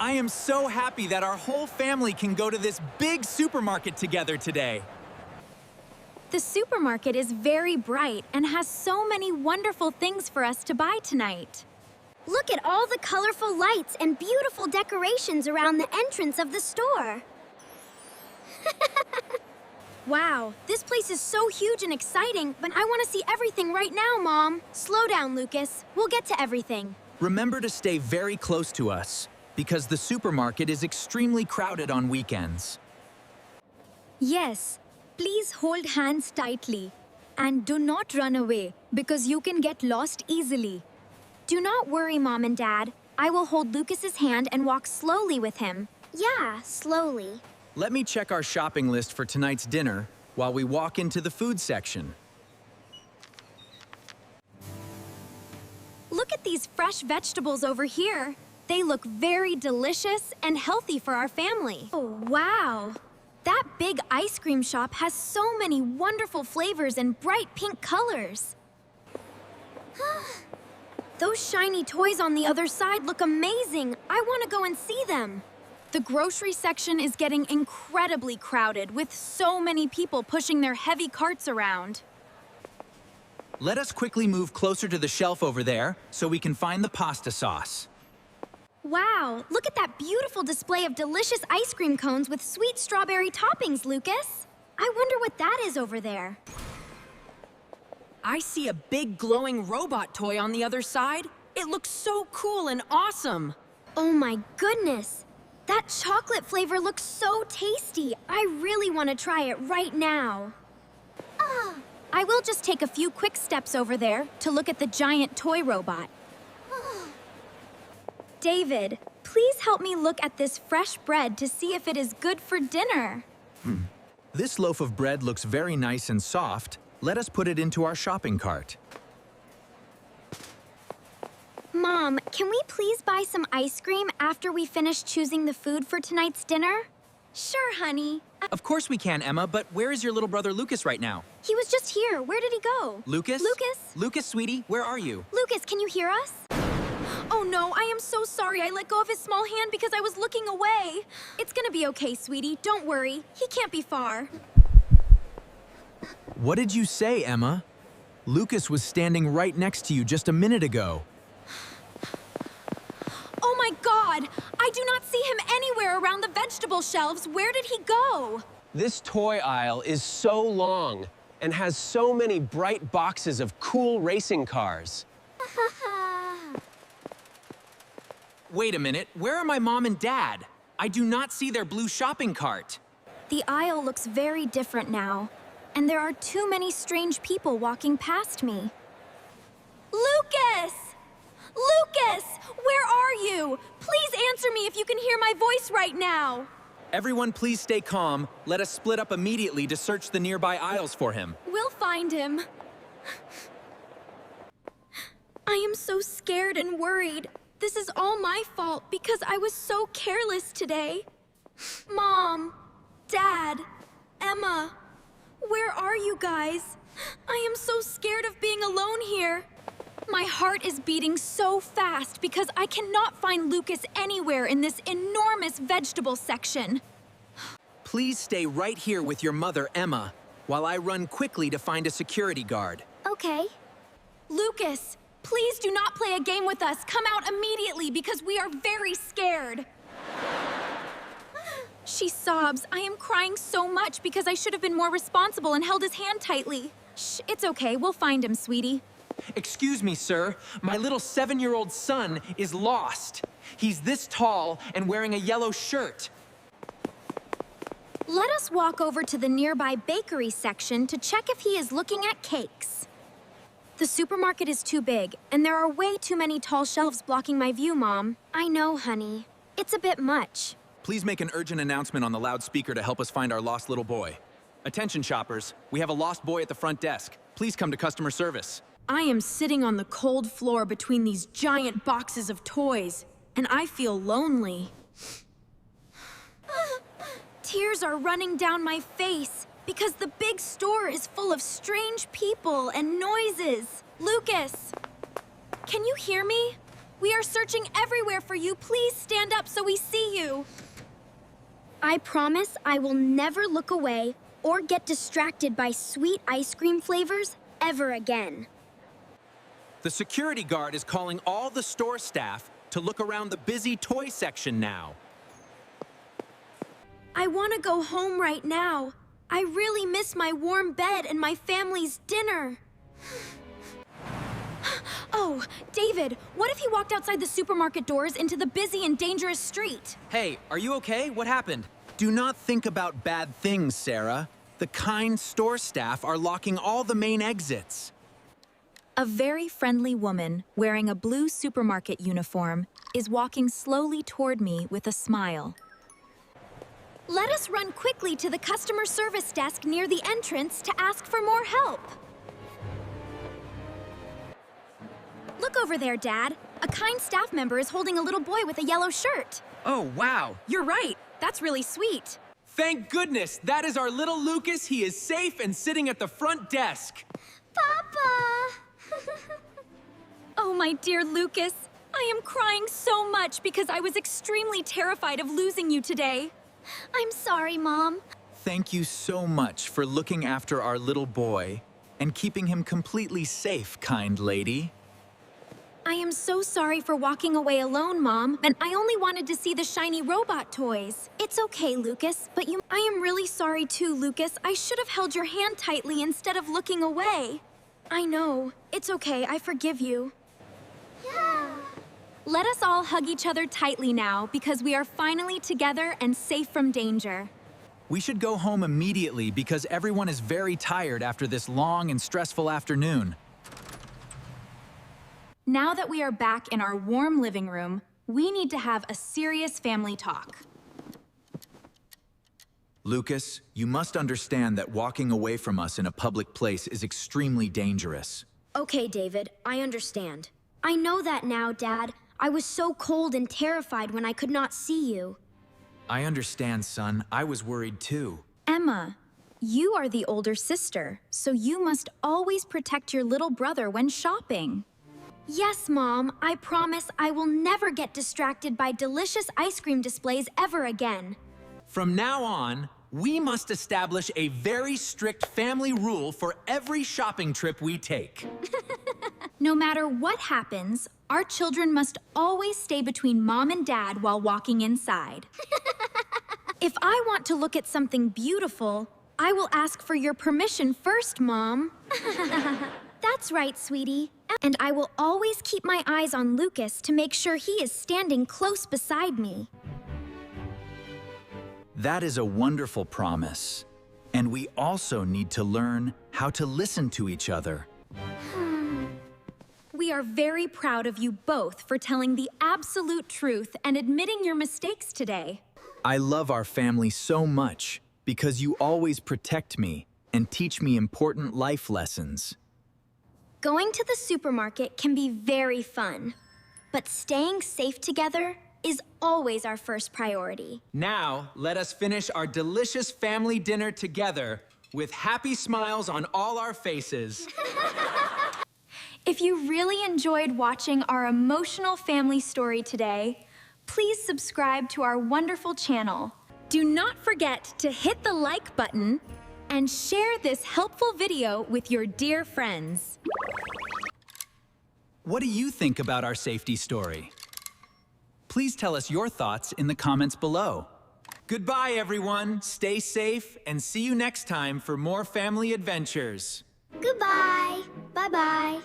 I am so happy that our whole family can go to this big supermarket together today. The supermarket is very bright and has so many wonderful things for us to buy tonight. Look at all the colorful lights and beautiful decorations around the entrance of the store. Wow, this place is so huge and exciting, but I want to see everything right now, Mom. Slow down, Lucas. We'll get to everything. Remember to stay very close to us, because the supermarket is extremely crowded on weekends. Yes, please hold hands tightly. And do not run away, because you can get lost easily. Do not worry, Mom and Dad. I will hold Lucas's hand and walk slowly with him. Yeah, slowly. Let me check our shopping list for tonight's dinner while we walk into the food section. Look at these fresh vegetables over here. They look very delicious and healthy for our family. Oh, wow. That big ice cream shop has so many wonderful flavors and bright pink colors. Those shiny toys on the other side look amazing. I want to go and see them. The grocery section is getting incredibly crowded with so many people pushing their heavy carts around. Let us quickly move closer to the shelf over there so we can find the pasta sauce. Wow, look at that beautiful display of delicious ice cream cones with sweet strawberry toppings, Lucas. I wonder what that is over there. I see a big glowing robot toy on the other side. It looks so cool and awesome. Oh my goodness! That chocolate flavor looks so tasty. I really want to try it right now. I will just take a few quick steps over there to look at the giant toy robot. David, please help me look at this fresh bread to see if it is good for dinner. This loaf of bread looks very nice and soft. Let us put it into our shopping cart. Mom, can we please buy some ice cream after we finish choosing the food for tonight's dinner? Sure, honey. Of course we can, Emma, but where is your little brother Lucas right now? He was just here. Where did he go? Lucas? Lucas? Lucas, sweetie, where are you? Lucas, can you hear us? Oh no, I am so sorry. I let go of his small hand because I was looking away. It's gonna be okay, sweetie. Don't worry. He can't be far. What did you say, Emma? Lucas was standing right next to you just a minute ago. Oh my God! I do not see him anywhere around the vegetable shelves. Where did he go? This toy aisle is so long and has so many bright boxes of cool racing cars. Wait a minute, where are my mom and dad? I do not see their blue shopping cart. The aisle looks very different now, and there are too many strange people walking past me. Lucas! Lucas! Where are you? Please answer me if you can hear my voice right now. Everyone please stay calm. Let us split up immediately to search the nearby aisles for him. We'll find him. I am so scared and worried. This is all my fault because I was so careless today. Mom, Dad, Emma, where are you guys? I am so scared of being alone here. My heart is beating so fast because I cannot find Lucas anywhere in this enormous vegetable section. Please stay right here with your mother, Emma, while I run quickly to find a security guard. Okay. Lucas, please do not play a game with us. Come out immediately because we are very scared. She sobs. I am crying so much because I should have been more responsible and held his hand tightly. Shh, it's okay. We'll find him, sweetie. Excuse me, sir. My little 7-year-old son is lost. He's this tall and wearing a yellow shirt. Let us walk over to the nearby bakery section to check if he is looking at cakes. The supermarket is too big, and there are way too many tall shelves blocking my view, Mom. I know, honey. It's a bit much. Please make an urgent announcement on the loudspeaker to help us find our lost little boy. Attention, shoppers. We have a lost boy at the front desk. Please come to customer service. I am sitting on the cold floor between these giant boxes of toys, and I feel lonely. Tears are running down my face because the big store is full of strange people and noises. Lucas, can you hear me? We are searching everywhere for you. Please stand up so we see you. I promise I will never look away or get distracted by sweet ice cream flavors ever again. The security guard is calling all the store staff to look around the busy toy section now. I want to go home right now. I really miss my warm bed and my family's dinner. Oh, David, what if he walked outside the supermarket doors into the busy and dangerous street? Hey, are you okay? What happened? Do not think about bad things, Sarah. The kind store staff are locking all the main exits. A very friendly woman wearing a blue supermarket uniform is walking slowly toward me with a smile. Let us run quickly to the customer service desk near the entrance to ask for more help. Look over there, Dad. A kind staff member is holding a little boy with a yellow shirt. Oh, wow. You're right. That's really sweet. Thank goodness, that is our little Lucas. He is safe and sitting at the front desk. Papa! Oh, my dear Lucas. I am crying so much because I was extremely terrified of losing you today. I'm sorry, Mom. Thank you so much for looking after our little boy and keeping him completely safe, kind lady. I am so sorry for walking away alone, Mom, and I only wanted to see the shiny robot toys. It's okay, Lucas, but I am really sorry too, Lucas. I should have held your hand tightly instead of looking away. I know. It's okay. I forgive you. Yeah. Let us all hug each other tightly now because we are finally together and safe from danger. We should go home immediately because everyone is very tired after this long and stressful afternoon. Now that we are back in our warm living room, we need to have a serious family talk. Lucas, you must understand that walking away from us in a public place is extremely dangerous. Okay, David, I understand. I know that now, Dad. I was so cold and terrified when I could not see you. I understand, son. I was worried too. Emma, you are the older sister, so you must always protect your little brother when shopping. Yes, Mom. I promise I will never get distracted by delicious ice cream displays ever again. From now on, we must establish a very strict family rule for every shopping trip we take. No matter what happens, our children must always stay between Mom and Dad while walking inside. If I want to look at something beautiful, I will ask for your permission first, Mom. That's right, sweetie. And I will always keep my eyes on Lucas to make sure he is standing close beside me. That is a wonderful promise. And we also need to learn how to listen to each other. We are very proud of you both for telling the absolute truth and admitting your mistakes today. I love our family so much because you always protect me and teach me important life lessons. Going to the supermarket can be very fun, but staying safe together is always our first priority. Now, let us finish our delicious family dinner together with happy smiles on all our faces. If you really enjoyed watching our emotional family story today, please subscribe to our wonderful channel. Do not forget to hit the like button and share this helpful video with your dear friends. What do you think about our safety story? Please tell us your thoughts in the comments below. Goodbye, everyone. Stay safe and see you next time for more family adventures. Goodbye. Bye-bye.